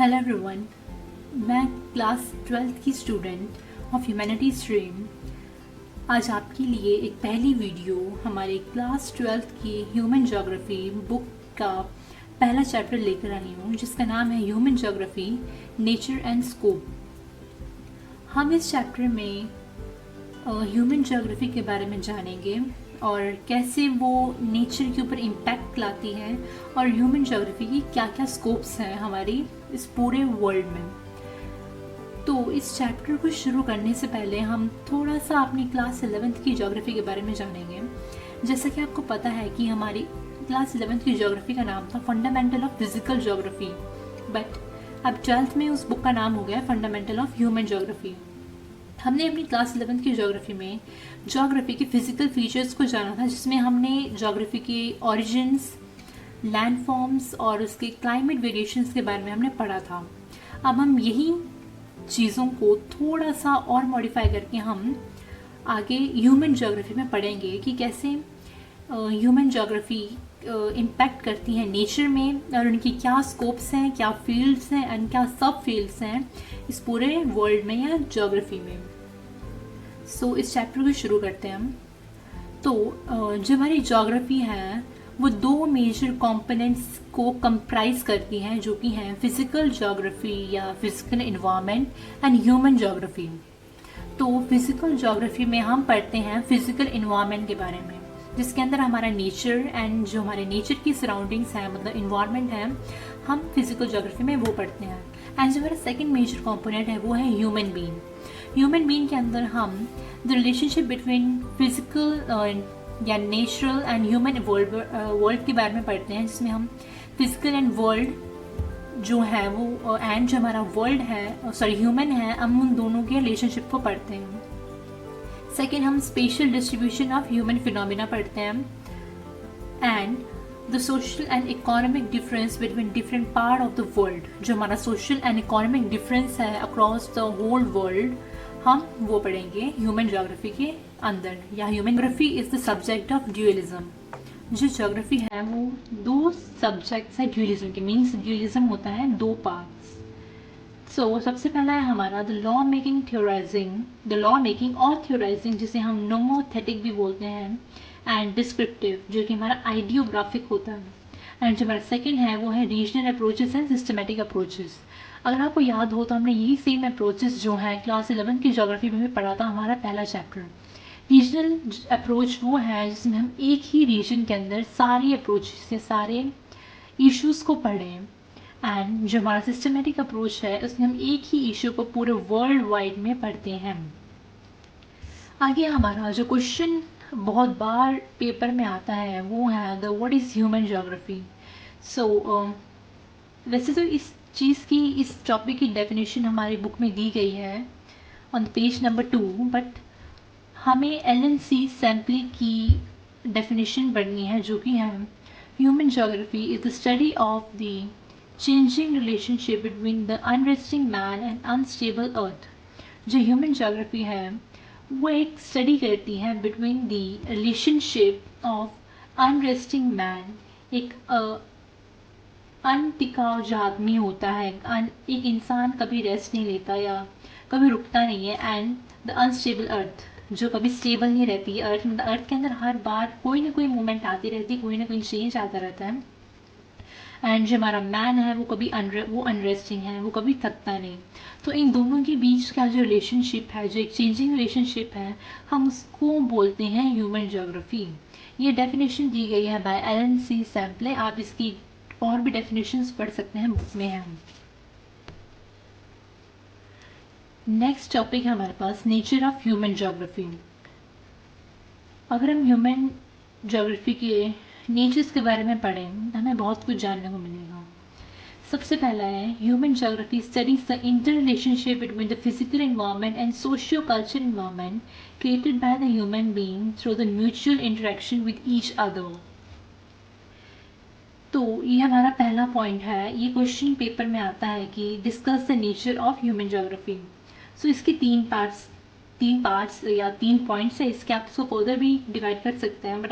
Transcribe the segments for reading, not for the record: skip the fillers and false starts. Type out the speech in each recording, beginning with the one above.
Hello everyone, मैं class 12th की student of humanity stream आज आपके लिए एक पहली वीडियो हमारे क्लास 12th की ह्यूमन ज्योग्राफी बुक का पहला चैप्टर लेकर आई हूँ, जिसका नाम है human geography nature and scope. हम इस चैप्टर में ह्यूमन ज्योग्राफी के बारे में जानेंगे और कैसे वो नेचर के ऊपर इम्पैक्ट लाती है और ह्यूमन ज्योग्राफी की क्या क्या स्कोप्स हैं हमारी इस पूरे वर्ल्ड में। तो इस चैप्टर को शुरू करने से पहले हम थोड़ा सा अपनी क्लास 11th की ज्योग्राफी के बारे में जानेंगे। जैसा कि आपको पता है कि हमारी क्लास 11th की ज्योग्राफी का नाम था fundamental of physical geography, but अब 12th में उस बुक का नाम हो गया फंडामेंटल ऑफ ह्यूमन ज्योग्राफी। हमने अपनी क्लास 11th की ज्योग्राफी में ज्योग्राफी के फिजिकल फीचर्स को जाना था, जिसमें हमने ज्योग्राफी के ओरिजिन्स, लैंडफॉर्म्स और उसके क्लाइमेट वेरिएशंस के बारे में हमने पढ़ा था। अब हम यही चीज़ों को थोड़ा सा और मॉडिफाई करके हम आगे ह्यूमन ज्योग्राफी में पढ़ेंगे कि कैसे ह्यूमन ज्योग्राफी इम्पैक्ट करती हैं नेचर में और उनकी क्या स्कोप्स हैं, क्या फील्ड्स हैं एंड क्या सब फील्ड्स हैं इस पूरे वर्ल्ड में या ज्योग्राफी में। सो इस चैप्टर को शुरू करते हैं हम। तो जो हमारी ज्योग्राफी है वो दो मेजर कंपोनेंट्स को कंप्राइज करती हैं, जो कि हैं फिजिकल ज्योग्राफी या physical environment and human geography. तो फिजिकल ज्योग्राफी में हम पढ़ते हैं फिजिकल इन्वायरमेंट के बारे में, जिसके अंदर हमारा नेचर एंड जो हमारे नेचर की सराउंडिंग्स हैं, मतलब इन्वायरमेंट है, हम फिजिकल ज्योग्राफी में वो पढ़ते हैं। एंड जो हमारा सेकेंड मेजर कंपोनेंट है वो है ह्यूमन बीइंग। ह्यूमन बीइंग के अंदर हम द रिलेशनशिप बिटवीन फिजिकल या नेचुरल एंड ह्यूमन वर्ल्ड के बारे में पढ़ते हैं, जिसमें हम फिजिकल एंड वर्ल्ड जो है वो एंड जो हमारा वर्ल्ड है ह्यूमन है, हम उन दोनों के रिलेशनशिप को पढ़ते हैं। सेकेंड, हम special distribution of human phenomena पढ़ते हैं and the social and economic difference between different part of the world. जो हमारा सोशल एंड इकोनॉमिक डिफरेंस है अक्रॉस द होल वर्ल्ड, हम वो पढ़ेंगे ह्यूमन ज्योग्राफी के अंदर। या human geography is the subject of dualism. जो ज्योग्राफी है वो दो सब्जेक्ट्स है ड्यूअलिज्म के, मीन्स ड्यूअलिज्म होता है दो पार्ट्स। सो सबसे पहला है हमारा the law making theorizing, the law making और थ्योराइजिंग, जिसे हम नोमोथेटिक भी बोलते हैं, एंड डिस्क्रिप्टिव, जो कि हमारा आइडियोग्राफिक होता है। एंड जो हमारा सेकेंड है वो है regional approaches and systematic approaches. अगर आपको याद हो तो हमने यही सेम अप्रोचेस जो है क्लास 11 की ज्योग्राफी में भी पढ़ा था, हमारा पहला चैप्टर। रीजनल अप्रोच वो है जिसमें हम एक ही रीजन के अंदर सारी अप्रोचेस से सारे इश्यूज़ को पढ़ें। एंड जो हमारा सिस्टमेटिक अप्रोच है उसमें हम एक ही इशू को पूरे वर्ल्ड वाइड में पढ़ते हैं। आगे हमारा जो क्वेश्चन बहुत बार पेपर में आता है वो है the what is human geography. So वैसे तो इस चीज़ की, इस टॉपिक की डेफिनेशन हमारी बुक में दी गई है ऑन पेज नंबर 2, बट हमें एलन.सी. सैम्पली की डेफिनेशन पढ़नी है, जो कि है human geography is the study of the changing relationship between the unresting man and unstable earth. जो ह्यूमन ज्योग्राफी है वो एक स्टडी करती है between the relationship of unresting man, एक अनटिकाऊ जो आदमी होता है, एक इंसान कभी रेस्ट नहीं लेता या कभी रुकता नहीं है, एंड द अनस्टेबल अर्थ, जो कभी स्टेबल नहीं रहती है। अर्थ के अंदर हर बार कोई ना कोई मूवमेंट आती रहती है, कोई ना कोई चेंज आता रहता है। एंड जो हमारा मैन है वो कभी वो अनरेस्टिंग है, वो कभी थकता नहीं। तो इन दोनों के बीच का जो रिलेशनशिप है, जो एक चेंजिंग रिलेशनशिप है, हम उसको बोलते हैं ह्यूमन ज्योग्राफी। ये डेफिनेशन दी गई है बाय एलन.सी. सैम्पले। आप इसकी और भी डेफिनेशंस पढ़ सकते हैं, बुक में है। नेक्स्ट टॉपिक है हमारे पास नेचर ऑफ ह्यूमन ज्योग्राफी। अगर हम ह्यूमन ज्योग्राफी के नेचर्स के बारे में पढ़ें हमें बहुत कुछ जानने को मिलेगा। सबसे पहला है human geography studies the inter relationship between the physical environment and socio cultural environment created by the human being through the mutual interaction with each other. तो ये हमारा पहला पॉइंट है। ये क्वेश्चन पेपर में आता है कि discuss the nature of human geography. So इसके तीन पार्ट्स या 3 पॉइंट्स है। इसके आप इसको फर्दर भी डिवाइड कर सकते हैं, बट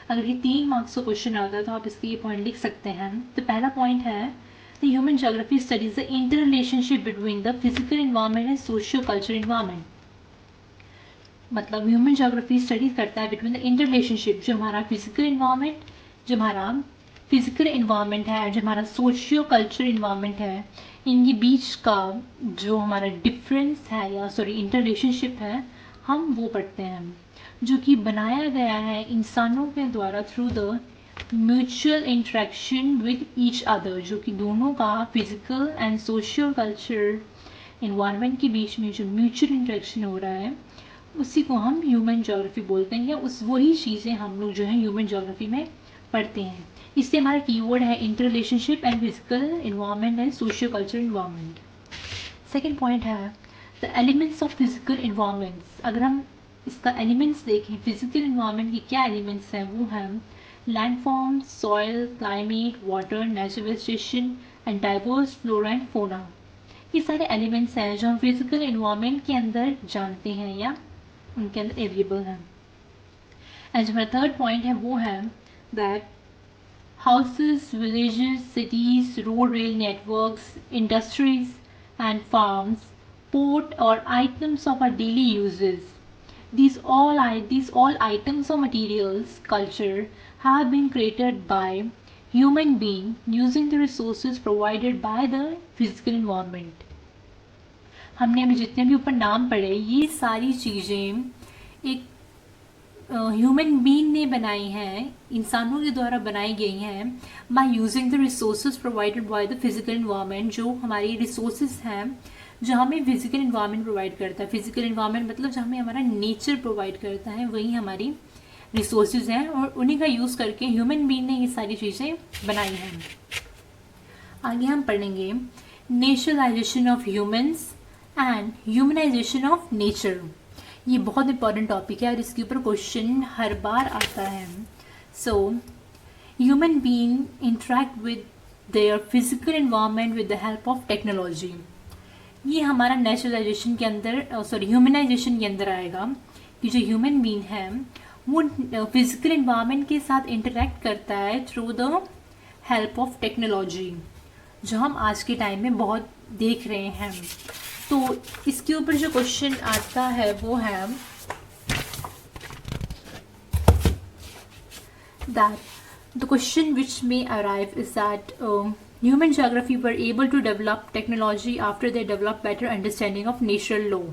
अगर ये 3 मार्क्स का क्वेश्चन आता है तो आप इसके ये पॉइंट लिख सकते हैं। तो पहला पॉइंट है the human geography studies the inter relationship between the physical environment and socio culture environment. मतलब ह्यूमन जोग्राफी स्टडी करता है बिटवीन द इंटर रिलेशनशिप, जो हमारा फिजिकल इन्वायरमेंट, जो हमारा फिजिकल इन्वायरमेंट है, जो हमारा सोशियो कल्चर इन्वायरमेंट है, इनके बीच का जो हमारा डिफरेंस है या सॉरी इंटर रिलेशनशिप है, हम वो पढ़ते हैं, जो कि बनाया गया है इंसानों के द्वारा through the mutual interaction with each other, जो कि दोनों का physical and socio culture environment के बीच में जो म्यूचुअल इंटरेक्शन हो रहा है उसी को हम ह्यूमन ज्योग्राफी बोलते हैं, या उस वही चीज़ें हम लोग जो है ह्यूमन ज्योग्राफी में पढ़ते हैं। इससे हमारा कीवर्ड है inter relationship and physical environment and socio culture environment. Second point है the elements of physical environments. अगर हम इसका एलिमेंट्स देखें, फिजिकल इन्वायरमेंट के क्या एलिमेंट्स हैं, वो हैं landform, soil, climate, water, natural vegetation and diverse flora and fauna. ये सारे एलिमेंट्स हैं जो हम फिजिकल इन्वायरमेंट के अंदर जानते हैं या उनके अंदर अवेलेबल हैं। एंड जो हमारा थर्ड पॉइंट है वो है that houses, villages, cities, road rail networks, industries and farms, port और items of our daily uses, these all items or materials culture have been created by human being using the resources provided by the physical environment। हमने अभी जितने भी ऊपर नाम पढ़े, ये सारी चीज़ें एक ह्यूमन बीइंग ने बनाई हैं, इंसानों के द्वारा बनाई गई हैं by using the resources provided by the physical environment. जो हमारी रिसोर्सेज हैं जो हमें फिजिकल इन्वायरमेंट प्रोवाइड करता है, फिजिकल इन्वायरमेंट मतलब जो हमें हमारा नेचर प्रोवाइड करता है, वही हमारी रिसोर्सेज हैं और उन्हीं का यूज़ करके ह्यूमन बीइंग ने ये सारी चीज़ें बनाई हैं। आगे हम पढ़ेंगे naturalisation of humans and humanisation of nature. ये बहुत इंपॉर्टेंट टॉपिक है और इसके ऊपर क्वेश्चन हर बार आता है। So human being interact with their physical environment with the help of technology. ये हमारा नेचुरलाइजेशन के अंदर ह्यूमनाइजेशन के अंदर आएगा कि जो ह्यूमन बीइंग है वो फिजिकल इन्वायरमेंट के साथ इंटरेक्ट करता है through the help of technology, जो हम आज के टाइम में बहुत देख रहे हैं। तो इसके ऊपर जो क्वेश्चन आता है वो है that the question which may arrive is that human geography were able to develop technology after they developed better understanding of natural law.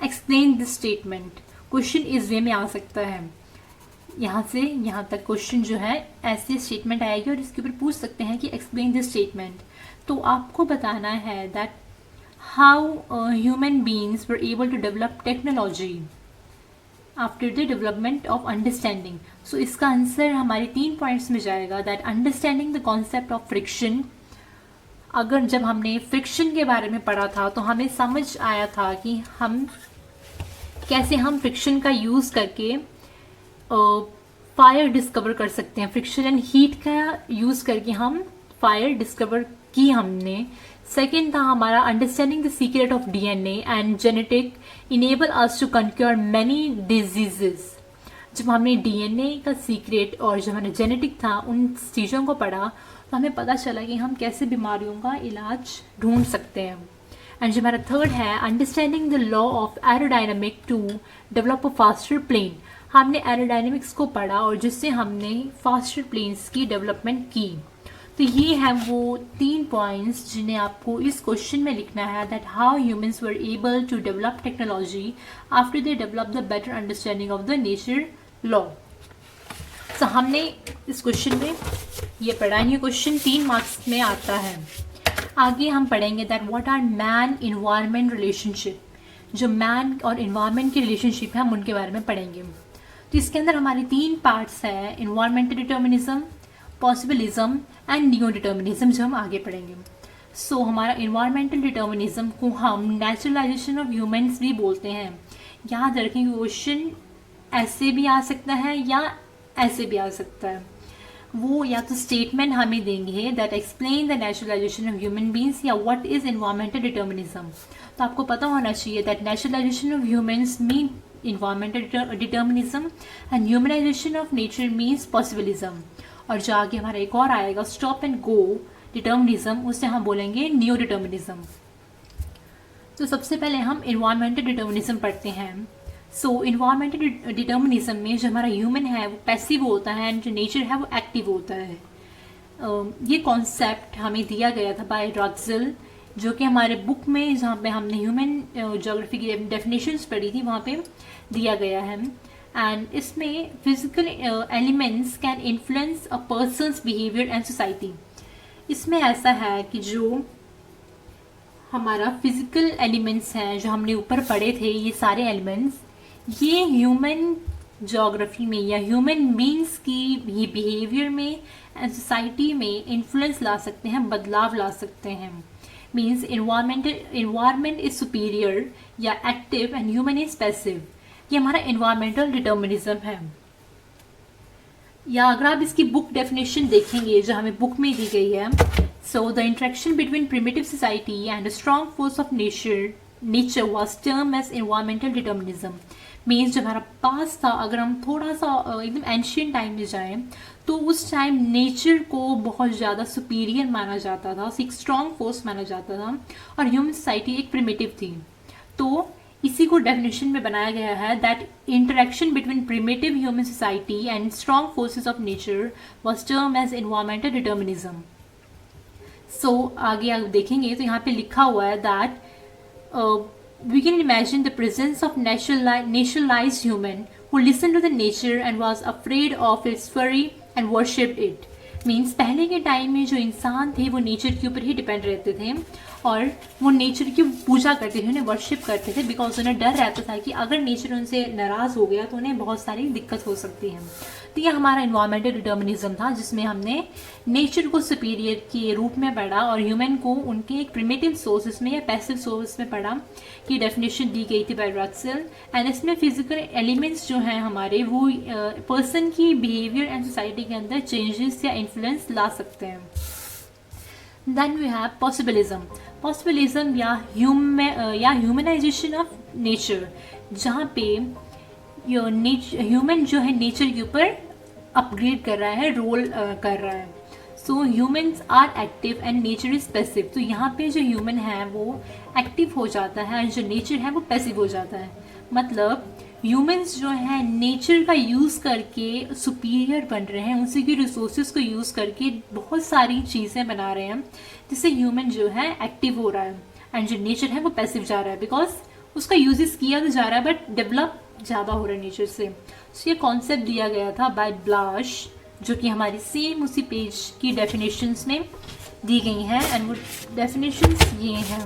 Explain this statement. Question इस वे में आ सकता है, यहाँ से यहाँ तक क्वेश्चन जो है ऐसे स्टेटमेंट आएगी और इसके ऊपर पूछ सकते हैं कि एक्सप्लेन दिस स्टेटमेंट। तो आपको बताना है that how human beings were able to develop technology after the development of understanding. So इसका आंसर हमारे 3 पॉइंट्स में जाएगा that understanding the concept of friction. अगर जब हमने फ्रिक्शन के बारे में पढ़ा था तो हमें समझ आया था कि हम कैसे हम फ्रिक्शन का यूज़ करके फायर डिस्कवर कर सकते हैं। फ्रिक्शन एंड हीट का यूज़ करके हम फायर डिस्कवर की हमने। सेकेंड था हमारा understanding the secret of DNA and genetic enable us to conquer many diseases. जब हमने डीएनए का सीक्रेट और जो हमारा जेनेटिक था उन चीज़ों को पढ़ा तो हमें पता चला कि हम कैसे बीमारियों का इलाज ढूंढ सकते हैं। एंड जो हमारा थर्ड है understanding the law of aerodynamic to develop a faster plane. हमने एरोडायनामिक्स को पढ़ा और जिससे हमने फास्टर प्लेन्स की डेवलपमेंट की। तो ये हैं वो 3 पॉइंट्स जिन्हें आपको इस क्वेश्चन में लिखना है that how humans were able to develop technology after they develop the better understanding of the nature law. तो हमने इस क्वेश्चन में ये पढ़ा, ये क्वेश्चन 3 मार्क्स में आता है। आगे हम पढ़ेंगे that what are man environment relationship. जो मैन और इन्वायरमेंट की रिलेशनशिप है हम उनके बारे में पढ़ेंगे। तो इसके अंदर हमारे 3 पार्ट्स हैं, environmental determinism, possibilism and neo determinism, जो हम आगे पढ़ेंगे। सो हमारा इन्वायरमेंटल डिटर्मिनिज्म को हम नेचुरलाइजेशन ऑफ ह्यूमंस भी बोलते हैं। याद रखें क्वेश्चन ऐसे भी आ सकता है या ऐसे भी आ सकता है। वो या तो स्टेटमेंट हमें देंगे that explain the naturalisation of human beings या व्हाट इज इन्वायरमेंटल डिटर्मिनिज्म। तो आपको पता होना चाहिए that naturalisation of humans mean environmental determinism and humanisation of nature means possibilism. और जो आगे हमारा एक और आएगा स्टॉप एंड गो डिटर्मिनिज्म, उसे हम बोलेंगे नियो डिटर्मिनिज्म। तो सबसे पहले हम इन्वायरमेंटल डिटर्मिनिज्म पढ़ते हैं। सो इन्वायरमेंटल डिटर्मिनिज्म में जो हमारा ह्यूमन है वो पैसिव होता है एंड जो नेचर है वो एक्टिव होता है। ये कॉन्सेप्ट हमें दिया गया था बाय रॉक्सेल, जो कि हमारे बुक में जहाँ पे हमने ह्यूमन ज्योग्राफी की डेफिनेशंस पढ़ी थी वहाँ पे दिया गया है। एंड इसमें physical elements can influence a persons behaviour and society. इसमें ऐसा है कि जो हमारा फिजिकल एलिमेंट्स हैं जो हमने ऊपर पढ़े थे, ये सारे एलिमेंट्स ये ह्यूमन ज्योग्राफी में या ह्यूमन बींग्स की ये बिहेवियर में एंड सोसाइटी में इन्फ्लुएंस ला सकते हैं, बदलाव ला सकते हैं। मीन्स इन्वायरमेंट इज सुपीरियर या active and human is passive. ये हमारा इन्वायरमेंटल डिटर्मिनिज्म है। या अगर आप इसकी बुक डेफिनेशन देखेंगे जो हमें बुक में दी गई है, so the interaction between primitive society and a strong force of nature was term as environmental determinism. Means जब हमारा पास था, अगर हम थोड़ा सा एकदम एंशियंट टाइम में जाएं तो उस टाइम नेचर को बहुत ज़्यादा सुपीरियर माना जाता था, एक स्ट्रॉन्ग फोर्स माना जाता था और ह्यूमन सोसाइटी एक प्रिमिटिव थी। तो इसी को डेफिनेशन में बनाया गया है that interaction between primitive human society and strong forces of nature was term as environmental determinism. So आगे आप देखेंगे तो यहाँ पे लिखा हुआ है that we can imagine the presence of naturalized human who listened to the nature and was afraid of its fury and worshipped it. Means पहले के टाइम में जो इंसान थे वो नेचर के ऊपर ही डिपेंड रहते थे और वो नेचर की पूजा करते थे, उन्हें वर्शिप करते थे, बिकॉज उन्हें डर रहता था कि अगर नेचर उनसे नाराज़ हो गया तो उन्हें बहुत सारी दिक्कत हो सकती है। तो ये हमारा इन्वायरमेंटल डिटर्मिनिज्म था जिसमें हमने नेचर को सुपीरियर के रूप में पढ़ा और ह्यूमन को उनके एक प्रिमिटिव सोर्सेस में या पैसिव सोर्स में पढ़ा की डेफिनेशन दी गई थी बाय रॉक्सेल। एंड इसमें फिजिकल एलिमेंट्स जो हैं हमारे वो पर्सन की बिहेवियर एंड सोसाइटी के अंदर चेंजेस या इन्फ्लुएंस ला सकते हैं। Then we have possibilism. Possibilism या ह्यूमनाइजेशन ऑफ नेचर, जहाँ पे ह्यूमन जो है नेचर के ऊपर अपग्रेड कर रहा है, रोल कर रहा है। So humans are active and nature is passive. तो यहाँ पे जो ह्यूमन है वो एक्टिव हो जाता है और जो नेचर है वो पैसिव हो जाता है। मतलब ह्यूमन्स जो है नेचर का यूज़ करके सुपीरियर बन रहे हैं, उसी की रिसोर्सेज को यूज़ करके बहुत सारी चीज़ें बना रहे हैं, जिससे ह्यूमन जो है एक्टिव हो रहा है एंड जो नेचर है वो पैसिव जा रहा है, बिकॉज उसका यूजेस किया तो जा रहा है बट डेवलप ज़्यादा हो रहा है नेचर से। सो ये कॉन्सेप्ट दिया गया था बाय ब्लाश, जो कि हमारी सेम उसी पेज की डेफिनेशंस में दी गई हैं एंड वो डेफिनेशंस ये हैं,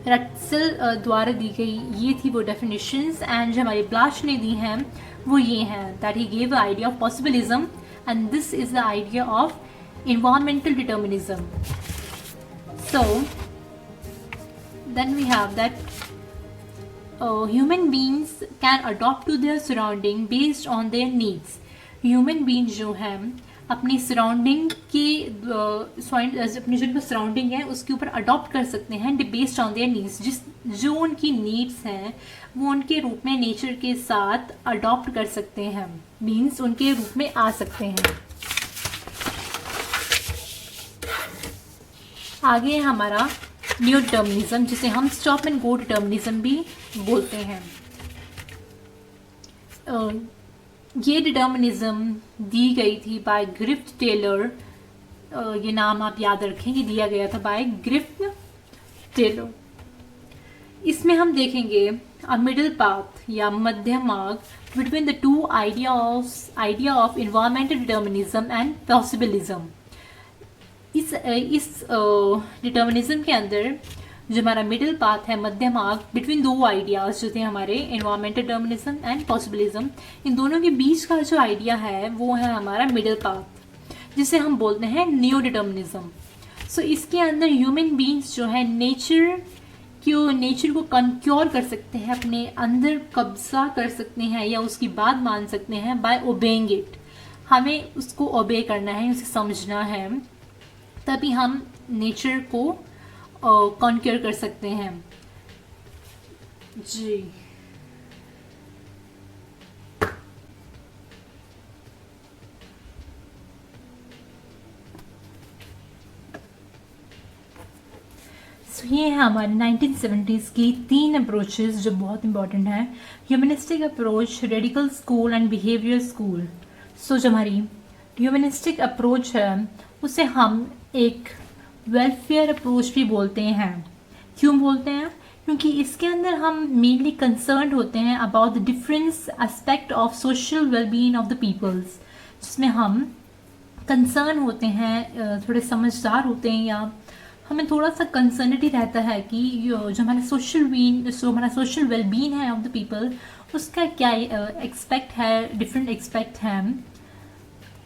रक्सेल द्वारा दी गई ये थी वो डेफिनेशंस। एंड जो हमारे ब्लाश ने दी हैं वो ये हैं that he gave the idea of possibilism and this is the idea of environmental determinism. So then we have that human beings can adapt to their surrounding based on their needs. Human beings जो हैं अपनी surrounding के अपनी जो surrounding है उसके ऊपर adopt कर सकते हैं बेस्ड ऑन देयर नीड्स। जो उनकी नीड्स हैं वो उनके रूप में नेचर के साथ अडॉप्ट कर सकते हैं, मीन्स उनके रूप में आ सकते हैं। आगे है हमारा न्यू डिटर्मिनिज्म, जिसे हम स्टॉप एंड गो डिटर्मिनिज्म भी बोलते हैं। ये डिटर्मिनिज्म दी गई थी बाय ग्रिफ्ट टेलर। ये नाम आप याद रखें, ये दिया गया था बाय ग्रिफ्ट टेलर। इसमें हम देखेंगे अ मिडिल पाथ या मध्य मार्ग between the two idea of environmental determinism and possibilism. इस डिटर्मिनिज्म के अंदर जो हमारा मिडिल पाथ है, मध्य मार्ग बिटवीन दो आइडियाज जो थे हमारे इन्वायरमेंटल डिटर्मिनिज्म एंड पॉसिबिलिज्म, इन दोनों के बीच का जो आइडिया है वो है हमारा मिडिल पाथ, जिसे हम बोलते हैं न्यू डिटर्मिनिज्म। सो इसके अंदर ह्यूमन बीइंग्स जो है नेचर को कंक्योर कर सकते हैं, अपने अंदर कब्जा कर सकते हैं या उसकी बात मान सकते हैं बाय ओबेइंग इट। हमें उसको ओबे करना है, उसे समझना है, तभी हम नेचर को कॉन्क्योर कर सकते हैं। जी ये है हमारे 1970s की 3 अप्रोचेस जो बहुत इंपॉर्टेंट हैं। Humanistic approach, radical school and behaviour school. So जो हमारी ह्यूमनिस्टिक अप्रोच है उसे हम एक वेलफेयर अप्रोच भी बोलते हैं। क्यों बोलते हैं? क्योंकि इसके अंदर हम मेनली कंसर्न होते हैं about the difference aspect of social wellbeing of the peoples, जिसमें हम कंसर्न होते हैं, थोड़े समझदार होते हैं, या हमें थोड़ा सा कंसर्निटी रहता है कि जो हमारा सोशल वेलबींग है ऑफ द पीपल, उसका क्या एक्सपेक्ट है, डिफरेंट एक्सपेक्ट हैं।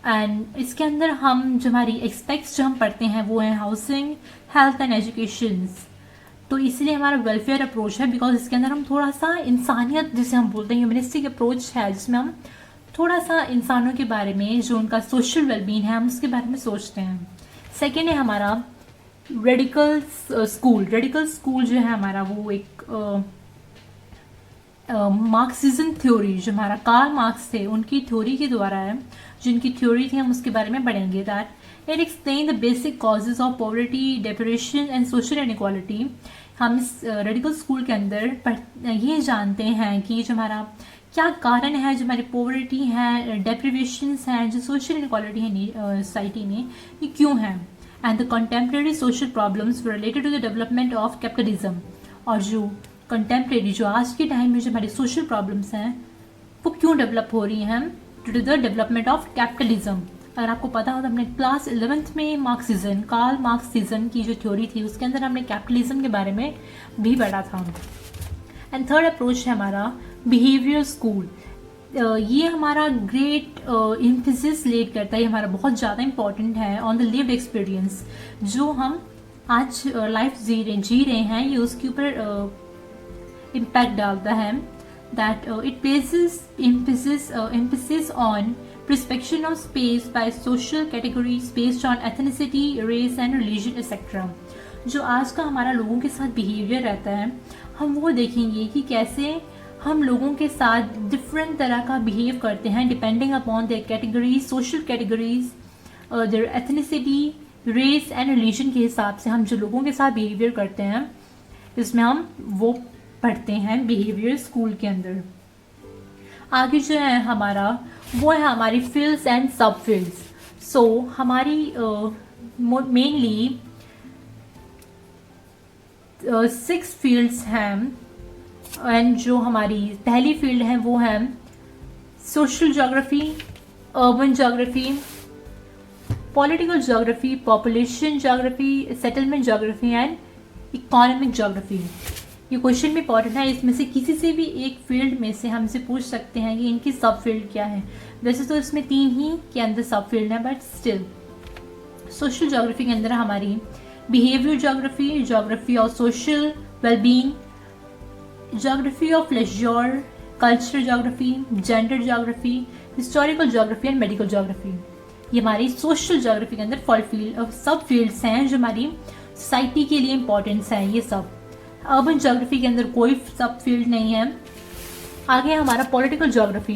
एंड इसके अंदर हम जो हमारी एक्सपेक्ट्स जो हम पढ़ते हैं वो है हाउसिंग, हेल्थ एंड एजुकेशन। तो इसलिए हमारा वेलफेयर अप्रोच है, बिकॉज इसके अंदर हम थोड़ा सा इंसानियत जिसे हम बोलते हैं, ह्यूमनिस्टिक अप्रोच है, जिसमें हम थोड़ा सा इंसानों के बारे में, जो उनका सोशल वेलबींग है, हम उसके बारे में सोचते हैं। सेकेंड है हमारा रेडिकल स्कूल। रेडिकल स्कूल जो है हमारा वो एक मार्क्सिज्म थ्योरी, जो हमारा कार्ल मार्क्स थे उनकी थ्योरी के द्वारा है, जिनकी थ्योरी थी हम उसके बारे में पढ़ेंगे। That it explain the basic causes of poverty, depression and social inequality. हम इस रेडिकल स्कूल के अंदर ये जानते हैं कि जो हमारा क्या कारण है, जो हमारी पॉवर्टी है, डेप्रिवेशंस हैं, जो सोशल इनइक्वालिटी है सोसाइटी में, ये क्यों है, and the contemporary social problems related to the development of capitalism. और जो कंटेम्प्रेरी, जो आज के टाइम में जो हमारी सोशल प्रॉब्लम्स हैं वो क्यों डेवलप हो रही हैं, due to the development of capitalism. अगर आपको पता हो तो हमने क्लास 11th में मार्क्सिज्म, कार्ल मार्क्सिज्म की जो थ्योरी थी उसके अंदर हमने कैपिटलिज्म के बारे में भी पढ़ा था। एंड थर्ड अप्रोच है हमारा बिहेवियर स्कूल। ये हमारा ग्रेट एम्फेसिस लेट करता है, ये हमारा बहुत ज़्यादा इंपॉर्टेंट है ऑन द लिव्ड एक्सपीरियंस। जो हम आज लाइफ जी रहे हैं, ये उसके ऊपर इम्पैक्ट डालता है। That it places emphasis on prescription of space by social categories based on ethnicity, race and religion etc. जो आज का हमारा लोगों के साथ बिहेवियर रहता है, हम वो देखेंगे कि कैसे हम लोगों के साथ डिफरेंट तरह का बिहेव करते हैं depending upon their categories, social categories, their ethnicity, race and religion के हिसाब से हम जो लोगों के साथ बिहेवियर करते हैं, इसमें हम वो पढ़ते हैं बिहेवियर स्कूल के अंदर। आगे जो है हमारा वो है हमारी फील्ड्स एंड सब फील्ड्स। सो हमारी मेनली 6 फील्ड्स हैं, एंड जो हमारी पहली फील्ड है वो है social geography, urban geography, political geography, population geography, settlement geography and economic geography. ये क्वेश्चन भी इंपॉर्टेंट है, इसमें से किसी से भी एक फील्ड में से हमसे पूछ सकते हैं कि इनकी सब फील्ड क्या है। वैसे तो इसमें 3 ही के अंदर सब फील्ड है, बट स्टिल सोशल ज्योग्राफी के अंदर हमारी behaviour geography, geography of social wellbeing, geography of leisure, cultural geography, gender geography, historical geography and medical geography. ये हमारी सोशल ज्योग्राफी के अंदर सब फील्ड्स हैं जो हमारी सोसाइटी के लिए इंपॉर्टेंस है। ये सब अर्बन ज्योग्राफी के अंदर कोई सब फील्ड नहीं है। आगे हमारा पॉलिटिकल ज्योग्राफी।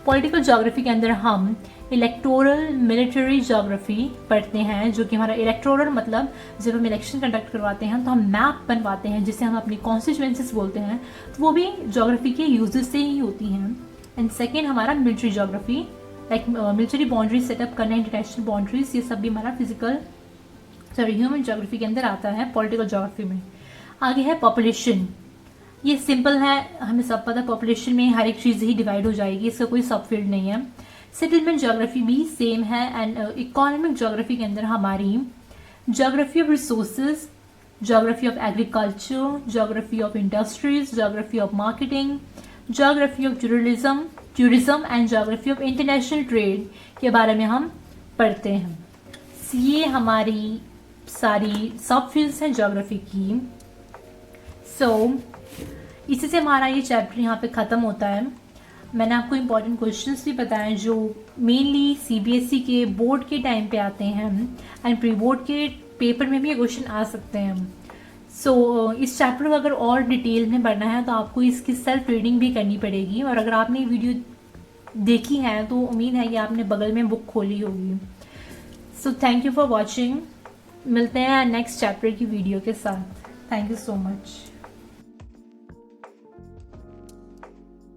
पॉलिटिकल ज्योग्राफी के अंदर हम इलेक्टोरल मिलिट्री ज्योग्राफी पढ़ते हैं, जो कि हमारा इलेक्टोरल मतलब जब हम इलेक्शन कंडक्ट करवाते हैं तो हम मैप बनवाते हैं जिसे हम अपनी कॉन्स्टिट्यूएंसीज बोलते हैं, तो वो भी ज्योग्राफी के यूजेस से ही होती हैं। एंड सेकेंड हमारा military geography, like military boundaries setup करना, इंटरनेशनल बाउंड्रीज, ये सब भी हमारा ह्यूमन ज्योग्राफी के अंदर आता है पॉलिटिकल ज्योग्राफी में। आगे है पॉपुलेशन। ये सिंपल है, हमें सब पता है पॉपुलेशन में हर एक चीज़ ही डिवाइड हो जाएगी, इसका कोई सब फील्ड नहीं है। सेटलमेंट ज्योग्राफी भी सेम है। एंड इकोनॉमिक ज्योग्राफी के अंदर हमारी geography of resources, geography of agriculture, geography of industries, geography of marketing, geography of tourism and geography of international trade के बारे में हम पढ़ते हैं। ये हमारी सारी सब फील्ड्स हैं ज्योग्राफी की। इसी से हमारा ये चैप्टर यहाँ पे ख़त्म होता है। मैंने आपको इम्पॉर्टेंट क्वेश्चंस भी बताए जो मेनली सीबीएसई के बोर्ड के टाइम पे आते हैं, एंड प्री बोर्ड के पेपर में भी ये क्वेश्चन आ सकते हैं। इस चैप्टर को अगर और डिटेल में पढ़ना है तो आपको इसकी सेल्फ रीडिंग भी करनी पड़ेगी, और अगर आपने वीडियो देखी है तो उम्मीद है कि आपने बगल में बुक खोली होगी। Thank you for watching. मिलते हैं नेक्स्ट चैप्टर की वीडियो के साथ। Thank you so much.